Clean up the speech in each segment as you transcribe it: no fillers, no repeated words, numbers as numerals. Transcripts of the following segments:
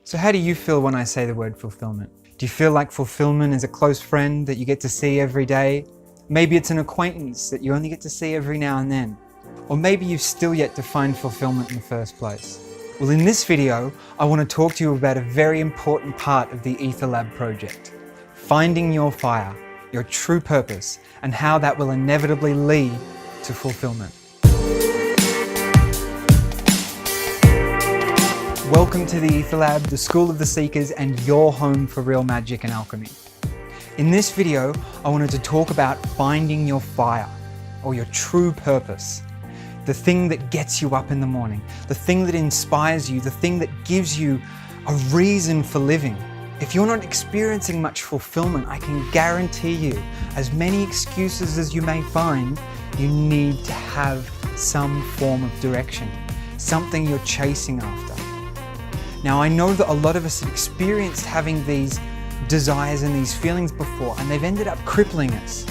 So how do you feel when I say the word fulfillment? Do you feel like fulfillment is a close friend that you get to see every day? Maybe it's an acquaintance that you only get to see every now and then. Or maybe you've still yet to find fulfillment in the first place. Well, in this video, I want to talk to you about a very important part of the Ether Lab project. Finding your fire, your true purpose, and how that will inevitably lead to fulfillment. Welcome to the Ether Lab, the School of the Seekers, and your home for real magic and alchemy. In this video, I wanted to talk about finding your fire, or your true purpose. The thing that gets you up in the morning, the thing that inspires you, the thing that gives you a reason for living. If you're not experiencing much fulfillment, I can guarantee you, as many excuses as you may find, you need to have some form of direction, something you're chasing after. Now, I know that a lot of us have experienced having these desires and these feelings before, and they've ended up crippling us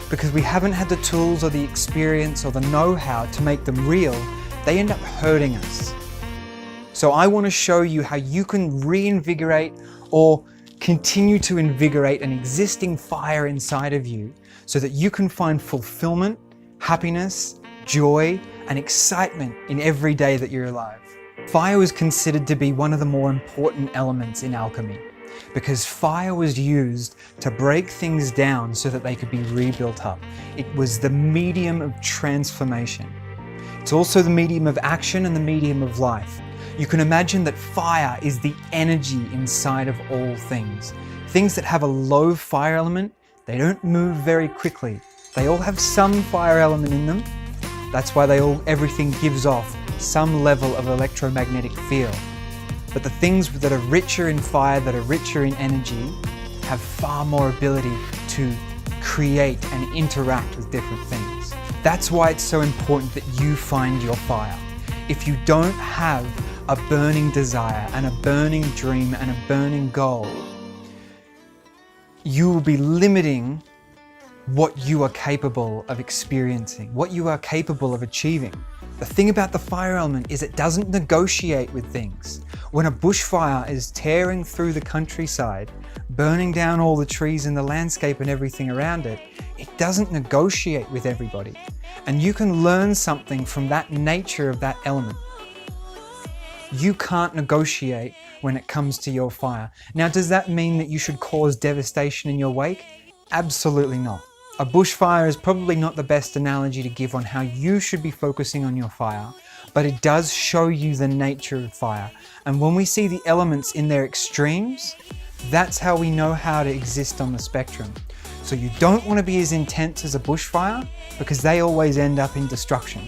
because we haven't had the tools or the experience or the know-how to make them real. They end up hurting us. So I want to show you how you can reinvigorate or continue to invigorate an existing fire inside of you so that you can find fulfillment, happiness, joy, and excitement in every day that you're alive. Fire was considered to be one of the more important elements in alchemy because fire was used to break things down so that they could be rebuilt up. It was the medium of transformation. It's also the medium of action and the medium of life. You can imagine that fire is the energy inside of all things. Things that have a low fire element, they don't move very quickly. They all have some fire element in them. That's why everything gives off some level of electromagnetic field. But the things that are richer in fire, that are richer in energy, have far more ability to create and interact with different things. That's why it's so important that you find your fire. If you don't have a burning desire and a burning dream and a burning goal, you will be limiting what you are capable of experiencing, what you are capable of achieving. The thing about the fire element is it doesn't negotiate with things. When a bushfire is tearing through the countryside, burning down all the trees in the landscape and everything around it, it doesn't negotiate with everybody. And you can learn something from that nature of that element. You can't negotiate when it comes to your fire. Now, does that mean that you should cause devastation in your wake? Absolutely not. A bushfire is probably not the best analogy to give on how you should be focusing on your fire, but it does show you the nature of fire. And when we see the elements in their extremes, that's how we know how to exist on the spectrum. So you don't want to be as intense as a bushfire because they always end up in destruction.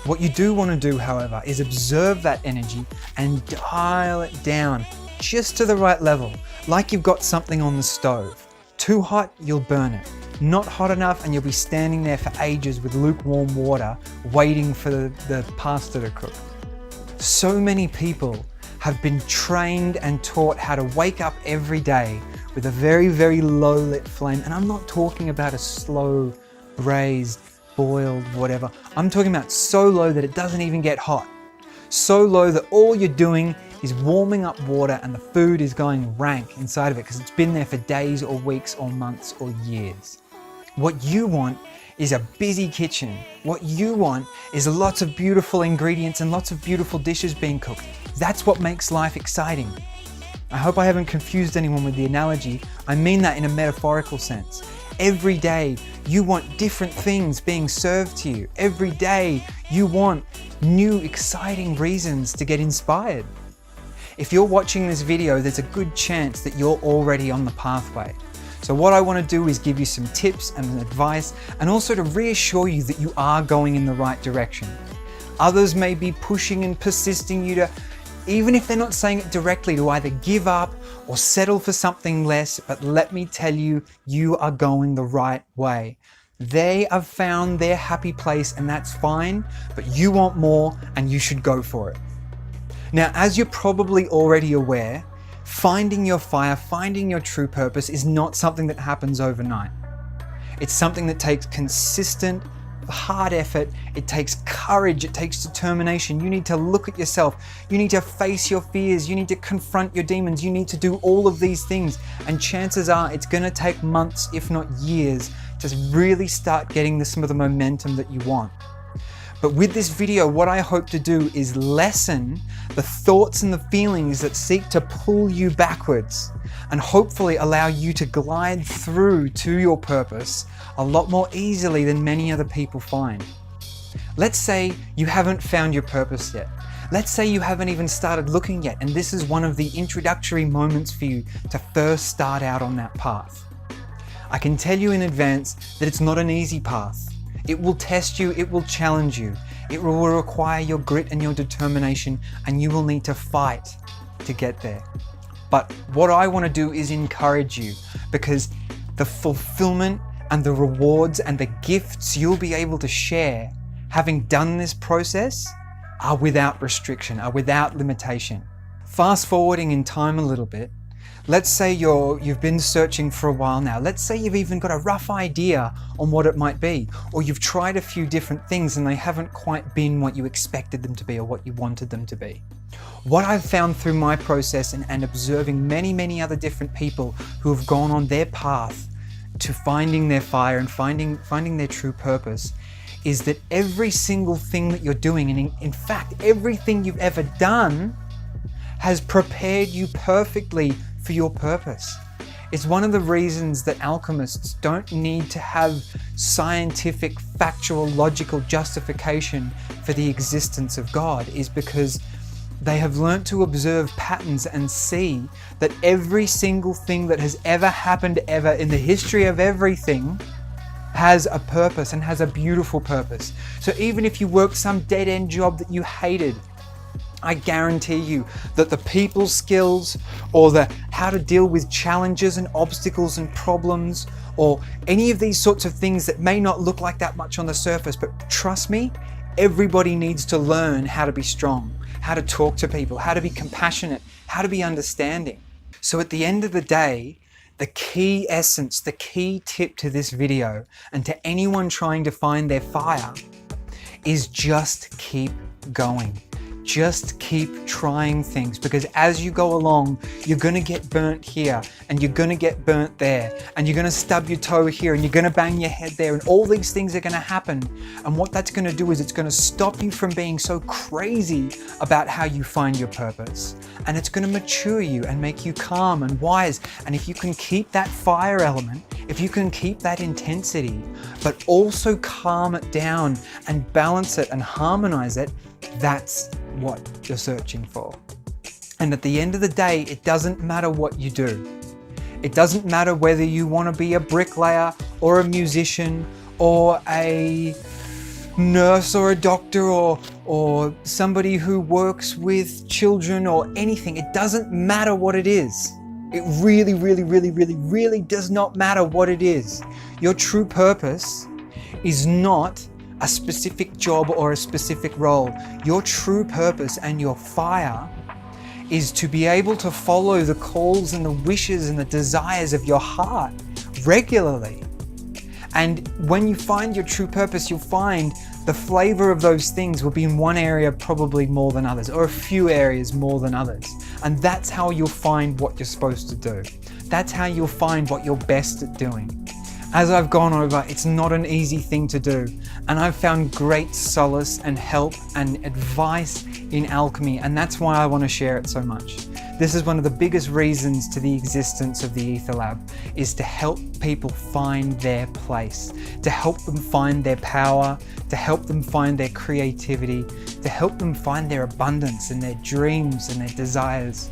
What you do want to do, however, is observe that energy and dial it down just to the right level, like you've got something on the stove. Too hot, you'll burn it. Not hot enough, and you'll be standing there for ages with lukewarm water waiting for the pasta to cook. So many people have been trained and taught how to wake up every day with a very, very low lit flame. And I'm not talking about a slow, braised, boiled, whatever. I'm talking about so low that it doesn't even get hot. So low that all you're doing is warming up water and the food is going rank inside of it because it's been there for days or weeks or months or years. What you want is a busy kitchen. What you want is lots of beautiful ingredients and lots of beautiful dishes being cooked. That's what makes life exciting. I hope I haven't confused anyone with the analogy. I mean that in a metaphorical sense. Every day you want different things being served to you. Every day you want new exciting reasons to get inspired. If you're watching this video, there's a good chance that you're already on the pathway. So what I want to do is give you some tips and advice and also to reassure you that you are going in the right direction. Others may be pushing and persisting you to, even if they're not saying it directly, to either give up or settle for something less, but let me tell you, you are going the right way. They have found their happy place and that's fine, but you want more and you should go for it. Now, as you're probably already aware, finding your fire, finding your true purpose is not something that happens overnight. It's something that takes consistent, hard effort, it takes courage, it takes determination. You need to look at yourself, you need to face your fears, you need to confront your demons, you need to do all of these things. And chances are it's gonna take months, if not years, to really start getting some of the momentum that you want. But with this video, what I hope to do is lessen the thoughts and the feelings that seek to pull you backwards, and hopefully allow you to glide through to your purpose a lot more easily than many other people find. Let's say you haven't found your purpose yet. Let's say you haven't even started looking yet, and this is one of the introductory moments for you to first start out on that path. I can tell you in advance that it's not an easy path. It will test you, it will challenge you. It will require your grit and your determination, and you will need to fight to get there. But what I want to do is encourage you, because the fulfillment and the rewards and the gifts you'll be able to share having done this process are without restriction, are without limitation. Fast forwarding in time a little bit, let's say you've been searching for a while now. Let's say you've even got a rough idea on what it might be, or you've tried a few different things and they haven't quite been what you expected them to be or what you wanted them to be. What I've found through my process and observing many other different people who have gone on their path to finding their fire and finding their true purpose is that every single thing that you're doing, and in fact everything you've ever done, has prepared you perfectly for your purpose. It's one of the reasons that alchemists don't need to have scientific, factual, logical justification for the existence of God, is because they have learnt to observe patterns and see that every single thing that has ever happened ever in the history of everything has a purpose, and has a beautiful purpose. So even if you worked some dead-end job that you hated, I guarantee you that the people skills, or the how to deal with challenges and obstacles and problems, or any of these sorts of things that may not look like that much on the surface, but trust me, everybody needs to learn how to be strong, how to talk to people, how to be compassionate, how to be understanding. So at the end of the day, the key essence, the key tip to this video, and to anyone trying to find their fire, is just keep going. Just keep trying things, because as you go along, you're gonna get burnt here, and you're gonna get burnt there, and you're gonna stub your toe here, and you're gonna bang your head there, and all these things are gonna happen. And what that's gonna do is it's gonna stop you from being so crazy about how you find your purpose. And it's gonna mature you and make you calm and wise. And if you can keep that fire element, if you can keep that intensity, but also calm it down and balance it and harmonize it, that's what you're searching for. And at the end of the day, it doesn't matter what you do. It doesn't matter whether you want to be a bricklayer or a musician or a nurse or a doctor or somebody who works with children or anything. It doesn't matter what it is. It really does not matter what it is. Your true purpose is not a specific job or a specific role. Your true purpose and your fire is to be able to follow the calls and the wishes and the desires of your heart regularly. And when you find your true purpose, you'll find the flavor of those things will be in one area probably more than others, or a few areas more than others. And that's how you'll find what you're supposed to do. That's how you'll find what you're best at doing. As I've gone over, it's not an easy thing to do, and I've found great solace and help and advice in alchemy, and that's why I want to share it so much. This is one of the biggest reasons to the existence of the Ether Lab, is to help people find their place, to help them find their power, to help them find their creativity, to help them find their abundance and their dreams and their desires.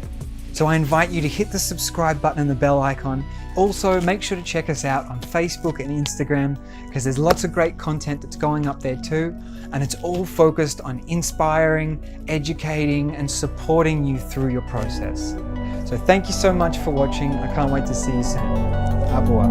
So I invite you to hit the subscribe button and the bell icon. Also, make sure to check us out on Facebook and Instagram, because there's lots of great content that's going up there too. And it's all focused on inspiring, educating, and supporting you through your process. So thank you so much for watching. I can't wait to see you soon. Au revoir.